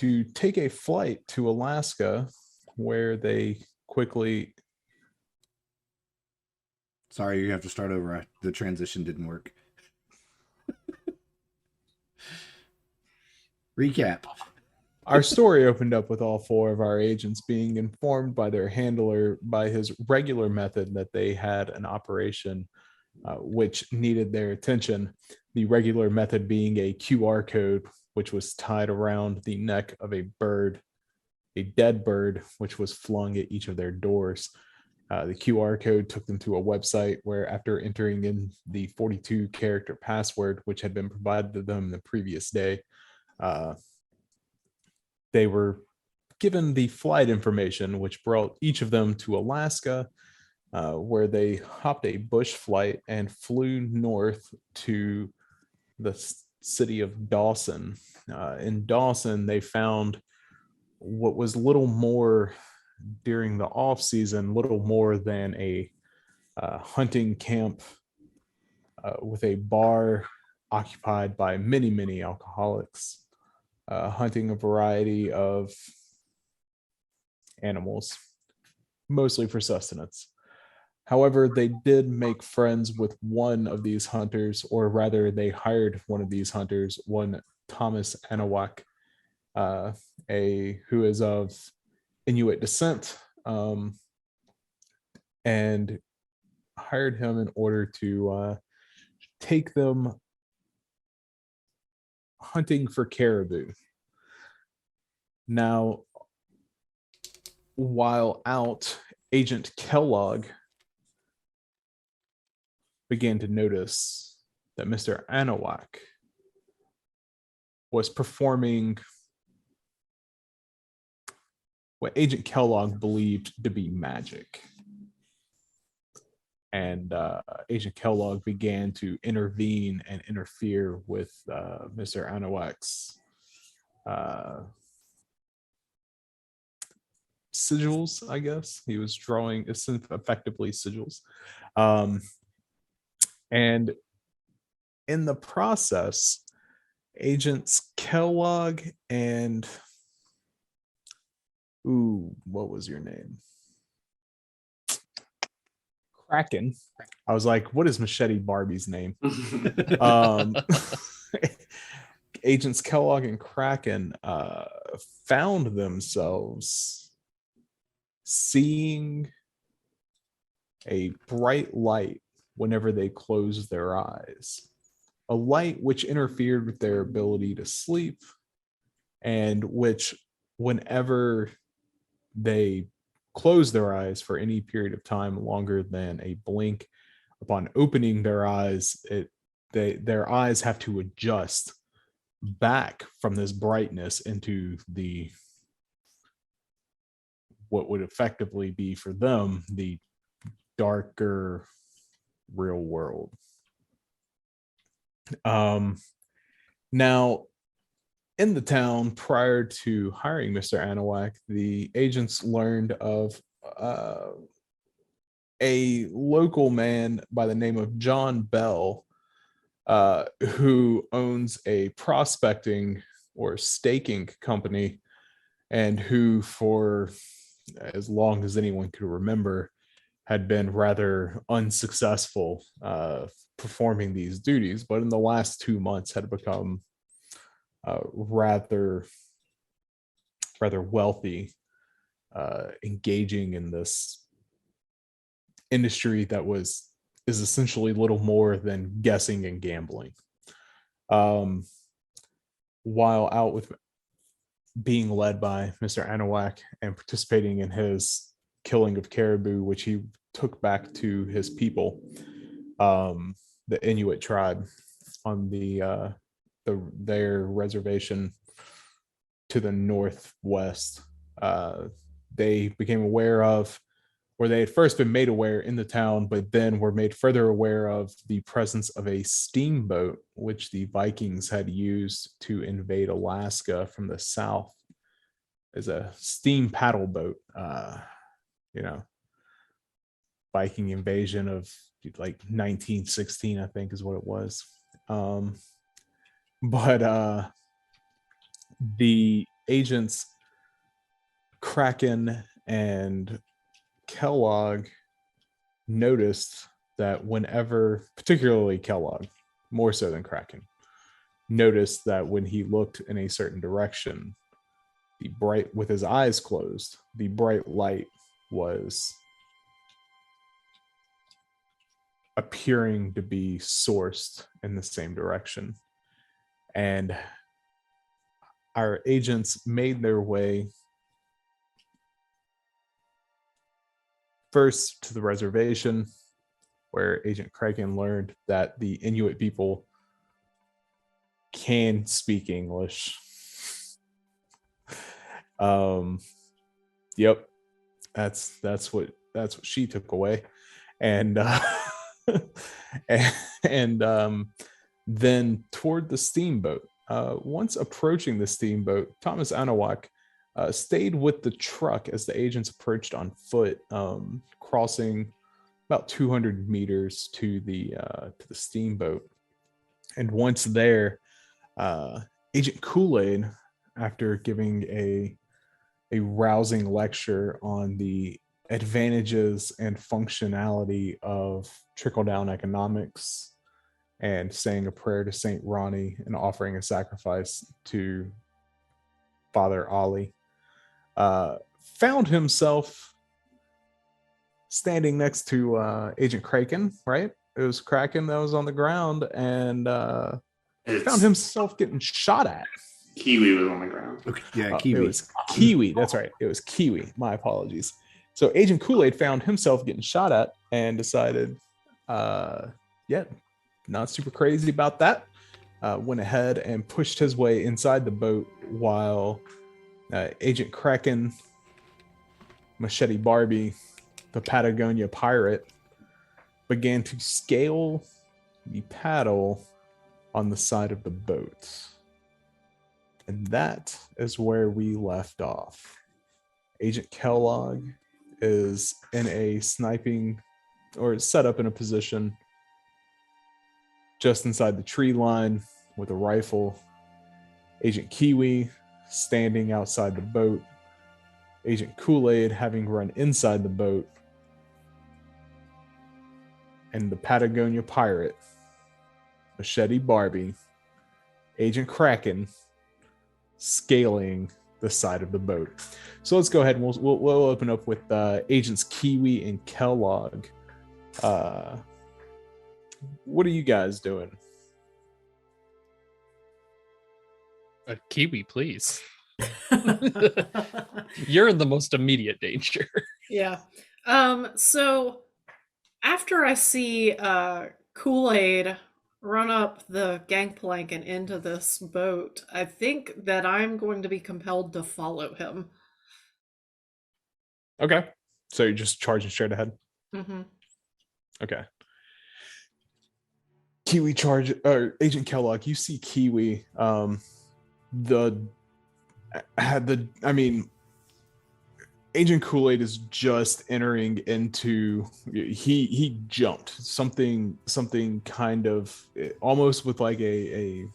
to take a flight to Alaska, where they quickly... Sorry, you have to start over. The transition didn't work. Recap. Our story opened up with all four of our agents being informed by their handler by his regular method that they had an operation which needed their attention. The regular method being a QR code, which was tied around the neck of a bird, a dead bird, which was flung at each of their doors. The QR code took them to a website where, after entering in the 42-character password, which had been provided to them the previous day, they were given the flight information, which brought each of them to Alaska, where they hopped a bush flight and flew north to the city of Dawson. In Dawson, they found what was little more, during the off season, little more than a hunting camp with a bar occupied by many alcoholics, hunting a variety of animals, mostly for sustenance. However, they did make friends with one of these hunters, or rather, they hired one of these hunters, one Thomas Anawak, who is of Inuit descent, and hired him in order to take them hunting for caribou. Now, while out, Agent Kellog began to notice that Mr. Anawak was performing what Agent Kellogg believed to be magic. And Agent Kellogg began to intervene and interfere with Mr. Anawak's sigils, I guess. He was drawing effectively sigils. And in the process, Agents Kellogg and what was your name? Kraken. I was like, what is Machete Barbie's name? Agents Kellogg and Kraken found themselves seeing a bright light whenever they closed their eyes. A light which interfered with their ability to sleep, and which, whenever they close their eyes for any period of time longer than a blink, upon opening their eyes, their eyes have to adjust back from this brightness into the what would effectively be for them the darker real world. Now, in the town, prior to hiring Mr. Anawak, the agents learned of a local man by the name of John Bell, who owns a prospecting or staking company, and who, for as long as anyone could remember, had been rather unsuccessful performing these duties, but in the last 2 months had become rather wealthy, engaging in this industry that is essentially little more than guessing and gambling. While out with being led by Mr. Anawak and participating in his killing of caribou, which he took back to his people, the Inuit tribe on their reservation to the northwest. They became aware of, or they had first been made aware in the town, but then were made further aware of the presence of a steamboat, which the Vikings had used to invade Alaska from the south as a steam paddle boat. Viking invasion of like 1916, I think is what it was. But the agents Kraken and Kellogg noticed that whenever, particularly Kellogg, more so than Kraken, noticed that when he looked in a certain direction, the bright, with his eyes closed, the bright light was appearing to be sourced in the same direction. And our agents made their way first to the reservation, where Agent Kraken learned that the Inuit people can speak English. Yep, that's what she took away, and and then toward the steamboat. Once approaching the steamboat, Thomas Anawak stayed with the truck as the agents approached on foot, crossing about 200 meters to the steamboat. And once there, Agent Koolaid, after giving a rousing lecture on the advantages and functionality of trickle-down economics, and saying a prayer to Saint Ronnie and offering a sacrifice to Father Ali, found himself standing next to Agent Kraken, right? It was Kraken that was on the ground, and found himself getting shot at. Kiwi was on the ground. Okay, yeah, Kiwi. It was Kiwi. That's right. It was Kiwi. My apologies. So Agent Koolaid found himself getting shot at and decided, not super crazy about that. Went ahead and pushed his way inside the boat while Agent Kraken, Machete Barbie, the Patagonia pirate, began to scale the paddle on the side of the boat. And that is where we left off. Agent Kellogg is in a sniping, or set up in a position just inside the tree line with a rifle. Agent Kiwi standing outside the boat. Agent Koolaid having run inside the boat. And the Patagonia pirate, Machete Barbie, Agent Kraken, scaling the side of the boat. So let's go ahead and we'll open up with Agents Kiwi and Kellogg. What are you guys doing? Kiwi, please. You're in the most immediate danger. Yeah. So after I see Kool-Aid run up the gangplank and into this boat, I think that I'm going to be compelled to follow him. Okay. So you're just charging straight ahead? Mm-hmm. Okay. Kiwi charge, or Agent Kellogg, you see Kiwi. Agent Koolaid is just entering into, he jumped something kind of almost with like a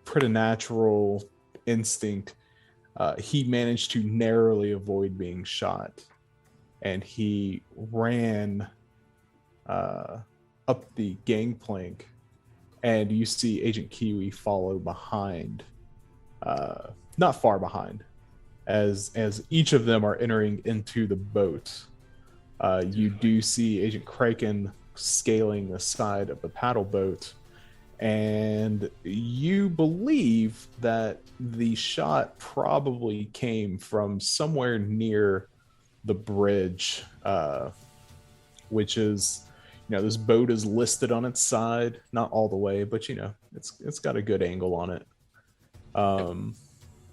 preternatural instinct. He managed to narrowly avoid being shot, and he ran up the gangplank, and you see Agent Kiwi follow behind, not far behind. As each of them are entering into the boat, you do see Agent Kraken scaling the side of the paddle boat, and you believe that the shot probably came from somewhere near the bridge, which is, this boat is listed on its side, not all the way, but it's got a good angle on it.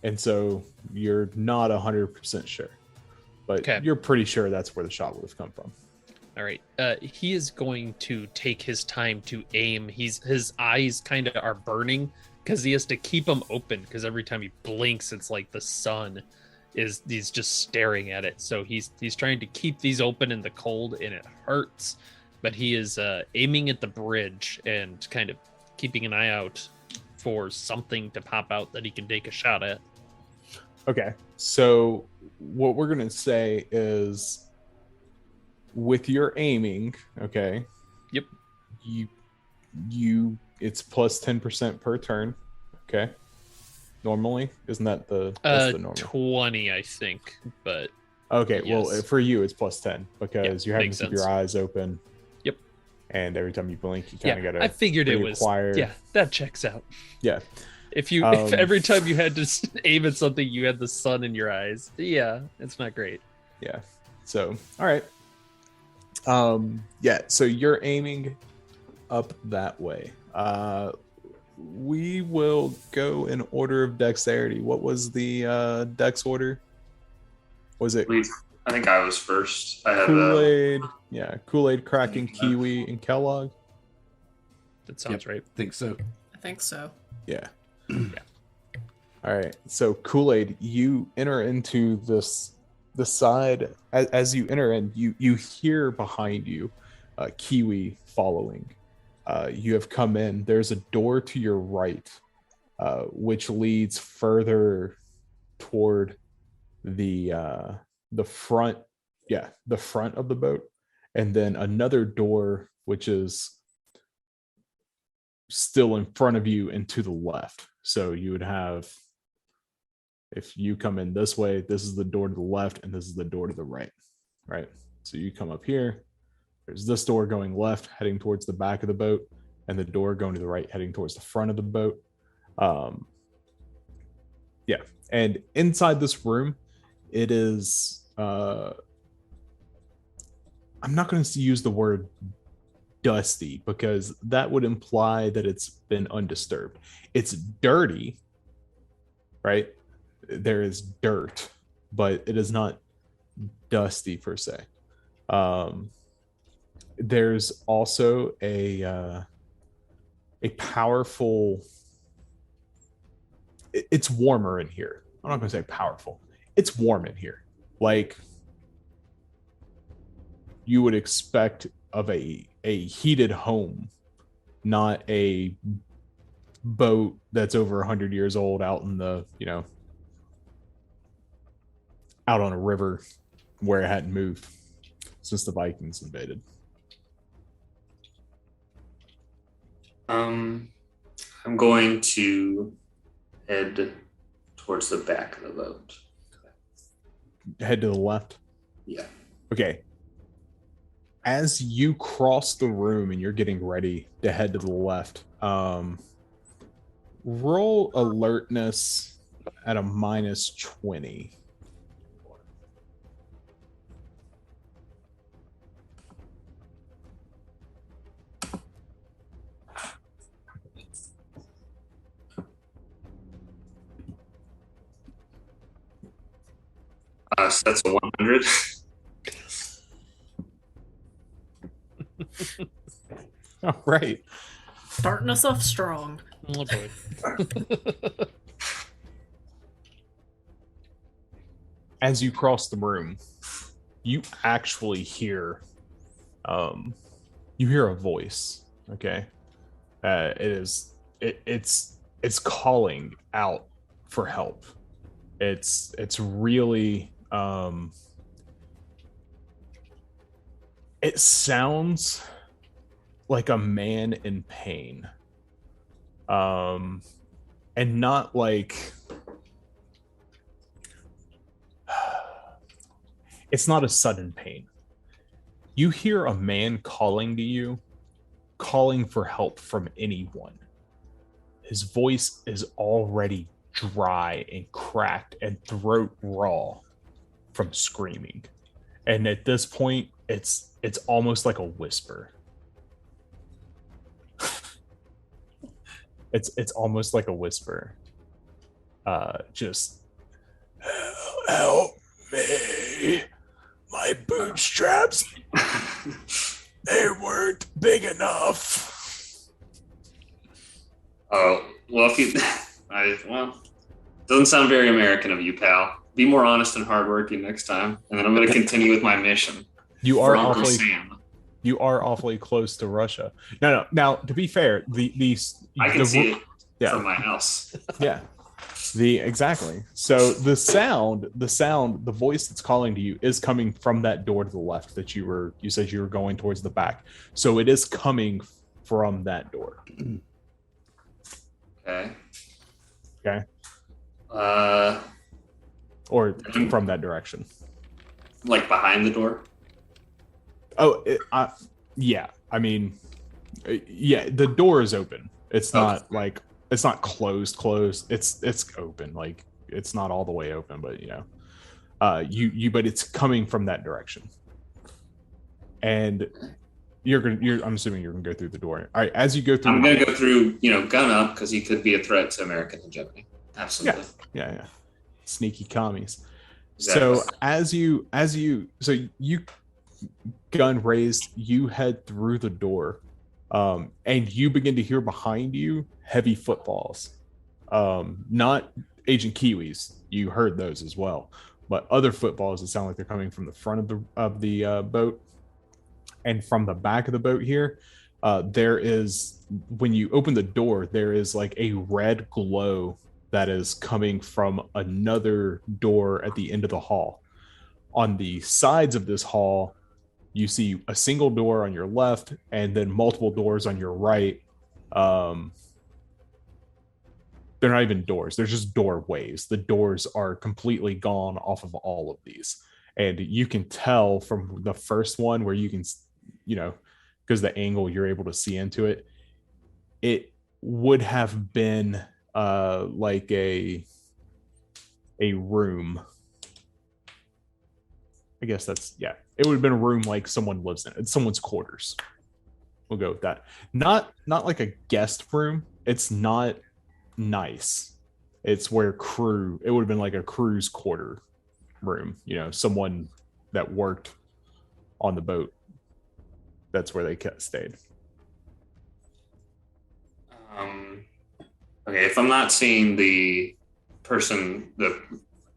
And so you're not 100% sure, but You're pretty sure that's where the shot would have come from. All right. He is going to take his time to aim. His eyes kind of are burning because he has to keep them open, because every time he blinks, it's like the sun he's just staring at it. So he's trying to keep these open in the cold, and it hurts, but he is aiming at the bridge and kind of keeping an eye out for something to pop out that he can take a shot at. Okay, so what we're gonna say is, with your aiming, okay. Yep. You it's plus 10% per turn. Okay. Normally, isn't that that's the normal? 20, I think, but Okay, well, yes. for you it's plus 10 because you're having to makes keep your sense. eyes open. Yep. And every time you blink, you kind of gotta. I figured it was. reacquire. Yeah, that checks out. Yeah. If if every time you had to aim at something, you had the sun in your eyes. Yeah, it's not great. Yeah. So, all right. Yeah. So you're aiming up that way. We will go in order of dexterity. What was the dex order? Was it I think I was first. I had Koolaid? Yeah, Koolaid, Kraken, Kiwi, and Kellog. That sounds right. Think so. I think so. Yeah. All right. So Koolaid, you enter into the side. As you enter in, you hear behind you Kiwi following. You have come in. There's a door to your right, which leads further toward the front. Yeah, the front of the boat, and then another door which is still in front of you and to the left. So you would have, if you come in this way, this is the door to the left, and this is the door to the right. Right. So you come up here. There's this door going left, heading towards the back of the boat, and the door going to the right, heading towards the front of the boat. Yeah. And inside this room, it is, I'm not going to use the word dusty because that would imply that it's been undisturbed. It's dirty, right? There is dirt, but it is not dusty per se. There's also a powerful. It's warmer in here. I'm not going to say powerful. It's warm in here, like you would expect of a heated home, not a boat that's over 100 years old out in the, out on a river where it hadn't moved since the Vikings invaded. I'm going to head towards the back of the boat. Head to the left. Yeah. Okay. As you cross the room and you're getting ready to head to the left, roll alertness at a -20. So that's a 100. All right. Starting us off strong. Oh boy. As you cross the room, you actually hear a voice. Okay. It's calling out for help. It's really it sounds like a man in pain, and not like, it's not a sudden pain. You hear a man calling to you, calling for help from anyone. His voice is already dry and cracked and throat raw from screaming, and at this point it's almost like a whisper. It's almost like a whisper. Just help me, my bootstraps, they weren't big enough. Oh, well, doesn't sound very American of you, pal. Be more honest and hardworking next time, and then I'm going to continue with my mission. You for are Uncle awfully Sam. You are awfully close to Russia. No. Now, to be fair, I can see it from my house. Yeah. Exactly. So the voice that's calling to you is coming from that door to the left that you said you were going towards the back. So it is coming from that door. Okay. Okay. Or from that direction. Like behind the door? Oh, yeah. I mean, yeah, the door is open. It's not like it's not closed. It's open. Like it's not all the way open, but but it's coming from that direction. And I'm assuming you're gonna go through the door. All right, as you go through, I'm gonna go through, gun up because he could be a threat to American hegemony. Absolutely. Yeah. Sneaky commies. Exactly. So you gun raised, you head through the door, and you begin to hear behind you heavy footfalls. Not Agent Kiwis. You heard those as well, but other footfalls that sound like they're coming from the front of the boat, and from the back of the boat here. There is, when you open the door, there is like a red glow that is coming from another door at the end of the hall. On the sides of this hall, you see a single door on your left and then multiple doors on your right. They're not even doors. They're just doorways. The doors are completely gone off of all of these. And you can tell from the first one where you can, because the angle you're able to see into it, it would have been like a room. I guess it would have been a room like someone lives in. It's someone's quarters. We'll go with that. Not like a guest room. It's not nice. It's where it would have been like a crew's quarter room. Someone that worked on the boat. That's where they stayed. Okay, if I'm not seeing the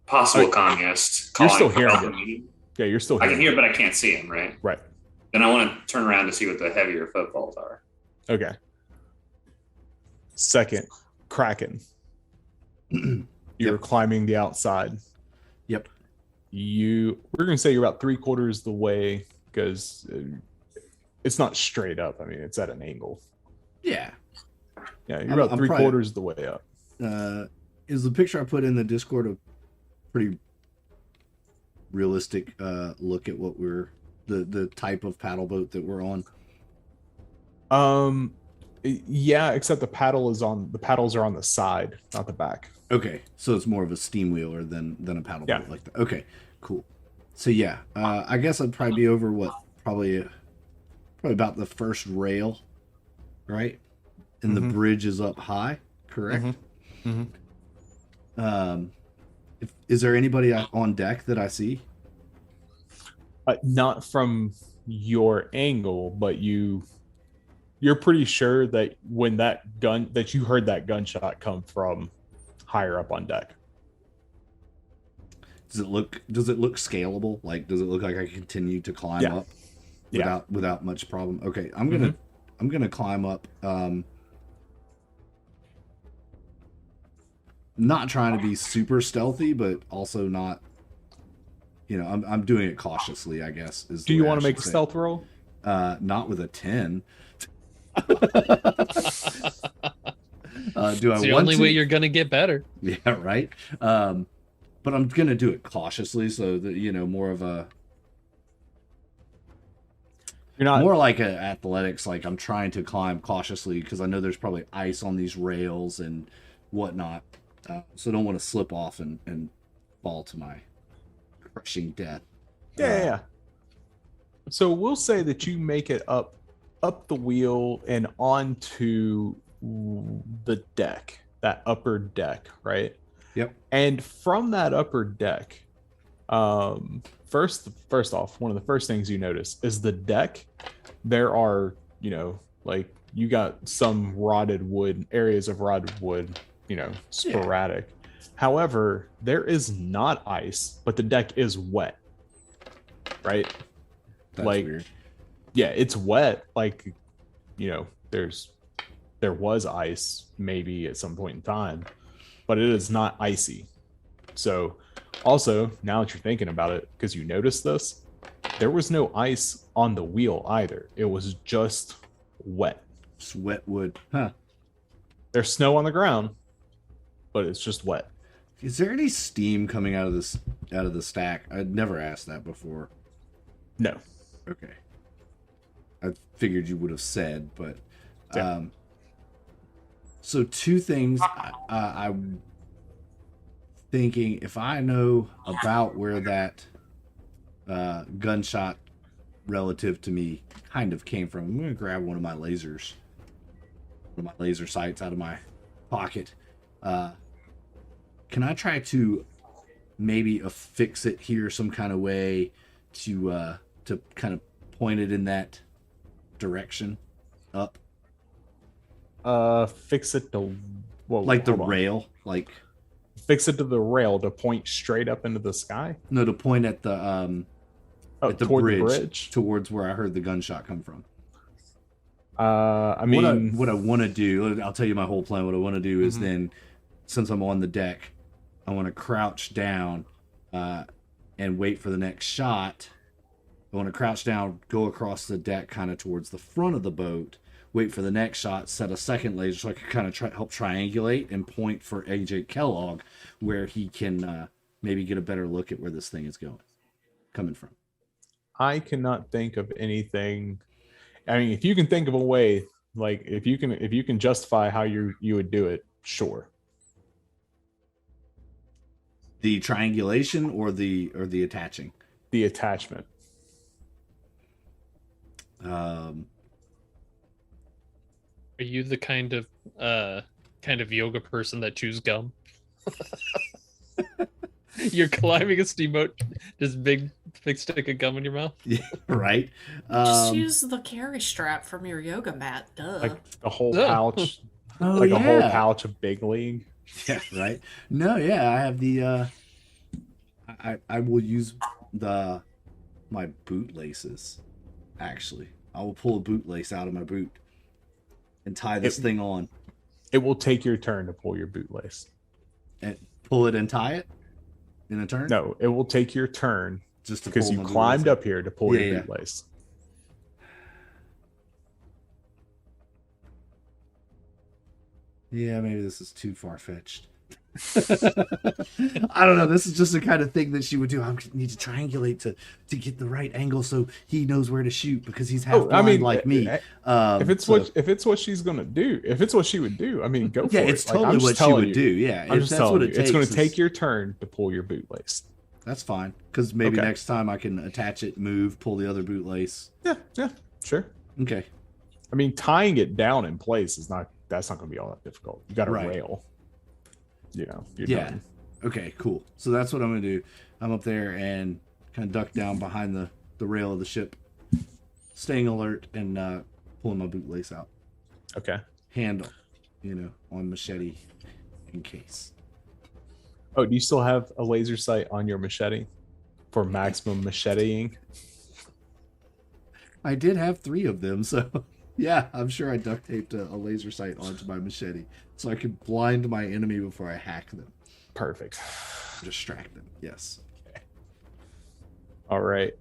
possible communist calling, you're still hearing for it. me, Yeah, you're still I hearing can hear, but I can't see him, right? Right. Then I want to turn around to see what the heavier footfalls are. Okay. Second, Kraken. You're climbing the outside. Yep. We're going to say you're about 3/4 the way, because it's not straight up. I mean, it's at an angle. Yeah. Yeah, you're about 3/4 the way up. Is the picture I put in the Discord a pretty realistic look at what the type of paddle boat that we're on? Yeah, except the paddles are on the side, not the back. Okay, so it's more of a steam wheeler than a paddle boat like that. Okay, cool. So yeah, I guess I'd probably be over probably about the first rail, right? And the bridge is up high, correct? Is there anybody on deck that I see? Not from your angle, but you're pretty sure that when that you heard that gunshot come from higher up on deck. Does it look scalable? Like, does it look like I can continue to climb up without much problem? Okay, I'm gonna climb up. Not trying to be super stealthy, but also not. I'm doing it cautiously, I guess. Do you want to make a stealth roll? Not with a 10. Do I it's the want only to? way you're gonna get better. Yeah, right. But I'm gonna do it cautiously, so that more of a. You're not more like a athletics. Like, I'm trying to climb cautiously because I know there's probably ice on these rails and whatnot, so I don't want to slip off and fall to my crushing death. Yeah. So we'll say that you make it up the wheel and onto the deck, that upper deck, right? Yep. And from that upper deck, first off, one of the first things you notice is the deck. There are, like, you got some areas of rotted wood, sporadic. Yeah. However, there is not ice, but the deck is wet, right? That's like weird. Yeah, it's wet. Like, there was ice maybe at some point in time, but it is not icy. So also, now that you're thinking about it, because you noticed this, there was no ice on the wheel either. It was just wet. Just wet wood. Huh. There's snow on the ground, but it's just wet. Is there any steam coming out of the stack? I'd never asked that before. No. Okay. I figured you would have said, but Yeah. so two things I'm thinking, if I know about where that gunshot relative to me kind of came from, I'm going to grab one of my lasers, one of my laser sights out of my pocket. Can I try to maybe affix it here some kind of way to kind of point it in that direction up? Fix it to Like the rail, like fix it to the rail to point straight up into the sky. no, to point at the Toward bridge, the bridge. towards where I heard the gunshot come from. I mean, what I want to do, I'll tell you my whole plan. What I want to do is then, since I'm on the deck, I want to crouch down and wait for the next shot. I want to crouch down, go across the deck kind of towards the front of the boat, wait for the next shot, set a second laser so I can kind of help triangulate and point for AJ Kellogg where he can maybe get a better look at where this thing is coming from. I cannot think of anything. I mean, if you can think of a way, like if you can justify how you would do it, sure. The triangulation or the attaching? The attachment. Are you the kind of yoga person that chews gum? You're climbing a steamboat, just big stick of gum in your mouth. Yeah, right. Just use the carry strap from your yoga mat. Duh. Like a whole Yeah. pouch, Oh, like a whole yeah. pouch of Big League. Yeah, right. No, yeah, I have the. I will use my boot laces. Actually, I will pull a boot lace out of my boot and tie this thing on. It will take your turn to pull your bootlace. And pull it and tie it in a turn. No, it will take your turn just because pull you my climbed bootlace up here to pull your Yeah. bootlace. Yeah, maybe this is too far fetched. I don't know. This is just the kind of thing that she would do. I need to triangulate to get the right angle so he knows where to shoot because he's half blind like me. If it's what she's gonna do, if it's what she would do, I mean, go for yeah, it. it's Like, totally I'm just what she telling would you. do. Yeah, I'm if just that's telling what you. it takes, It's going to take your turn to pull your bootlace. That's fine because maybe Okay. next time I can attach it, move, pull the other bootlace. Yeah, sure. Okay. I mean, tying it down in place that's not going to be all that difficult. You got a Right. rail. You're Yeah. done. Okay, cool. So that's what I'm going to do. I'm up there and kind of duck down behind the rail of the ship, staying alert and pulling my bootlace out. Okay. Handle, on machete in case. Oh, do you still have a laser sight on your machete for maximum macheteing? I did have 3 of them, so yeah, I'm sure I duct taped a laser sight onto my machete so I could blind my enemy before I hack them. Perfect. Distract them. Yes. All right.